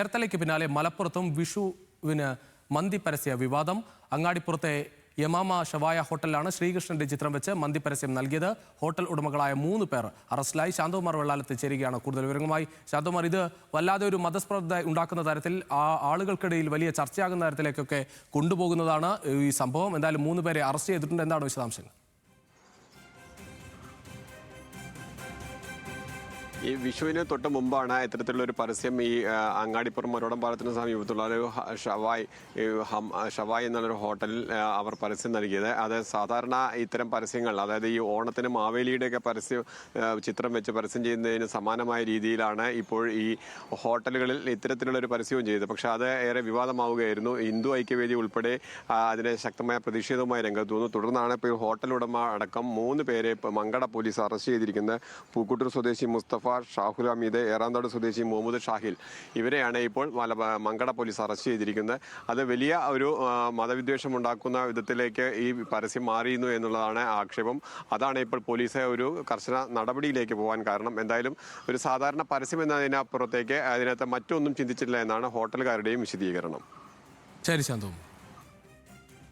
ചേർത്തലയ്ക്ക് പിന്നാലെ മലപ്പുറത്തും വിഷുവിന് മന്തി പരസ്യ വിവാദം. അങ്ങാടിപ്പുറത്തെ യമാമ ഷവായ ഹോട്ടലിലാണ് ശ്രീകൃഷ്ണന്റെ ചിത്രം വെച്ച് മന്തി പരസ്യം നൽകിയത്. ഹോട്ടൽ ഉടമകളായ 3 പേർ അറസ്റ്റിലായി. ശാന്തകുമാർ വെള്ളാലത്ത് ചേരുകയാണ് കൂടുതൽ വിവരങ്ങളുമായി. ശാന്തകുമാർ, ഇത് വല്ലാതെ ഒരു മതസ്പർദ്ധ ഉണ്ടാക്കുന്ന തരത്തിൽ ആളുകൾക്കിടയിൽ വലിയ ചർച്ചയാകുന്ന തരത്തിലേക്കൊക്കെ കൊണ്ടുപോകുന്നതാണ് ഈ സംഭവം. എന്തായാലും 3 പേരെ അറസ്റ്റ് ചെയ്തിട്ടുണ്ട്. എന്താണ് വിശദാംശങ്ങൾ? ഈ വിഷുവിന് തൊട്ട് മുമ്പാണ് ഇത്തരത്തിലുള്ളൊരു പരസ്യം ഈ അങ്ങാടിപ്പുറം മരോടം പാലത്തിന് സമീപത്തുള്ള ഒരു ഷവായ് എന്നുള്ളൊരു ഹോട്ടലിൽ അവർ പരസ്യം നൽകിയത്. അത് സാധാരണ ഇത്തരം പരസ്യങ്ങൾ, അതായത് ഈ ഓണത്തിന് മാവേലിയുടെയൊക്കെ ചിത്രം വെച്ച് പരസ്യം ചെയ്യുന്നതിന് സമാനമായ രീതിയിലാണ് ഇപ്പോൾ ഈ ഹോട്ടലുകളിൽ ഇത്തരത്തിലുള്ളൊരു പരസ്യവും ചെയ്തത്. പക്ഷേ അത് ഏറെ വിവാദമാവുകയായിരുന്നു. ഹിന്ദു ഐക്യവേദി ഉൾപ്പെടെ അതിന് ശക്തമായ പ്രതിഷേധവുമായി രംഗത്ത് വന്നു. തുടർന്നാണ് ഇപ്പോൾ ഹോട്ടൽ ഉടമ അടക്കം 3 പേരെ മങ്കട പോലീസ് അറസ്റ്റ് ചെയ്തിരിക്കുന്നത്. പൂക്കുട്ടൂർ സ്വദേശി മുസ്തഫ, ഷാഹുൽ ഹമീദ്, ഏറാന്തോട് സ്വദേശി മുഹമ്മദ് ഷാഹിൽ, ഇവരെയാണ് ഇപ്പോൾ മങ്കട പോലീസ് അറസ്റ്റ് ചെയ്തിരിക്കുന്നത്. അത് വലിയ ഒരു മതവിദ്വേഷം ഉണ്ടാക്കുന്ന വിധത്തിലേക്ക് ഈ പരസ്യം മാറിയിരുന്നു എന്നുള്ളതാണ് ആക്ഷേപം. അതാണ് ഇപ്പോൾ പോലീസ് ഒരു കർശന നടപടിയിലേക്ക് പോകാൻ കാരണം. എന്തായാലും ഒരു സാധാരണ പരസ്യം എന്നതിനപ്പുറത്തേക്ക് അതിനകത്ത് മറ്റൊന്നും ചിന്തിച്ചിട്ടില്ല എന്നാണ് ഹോട്ടലുകാരുടെയും വിശദീകരണം. ശരി ശാന്തവും.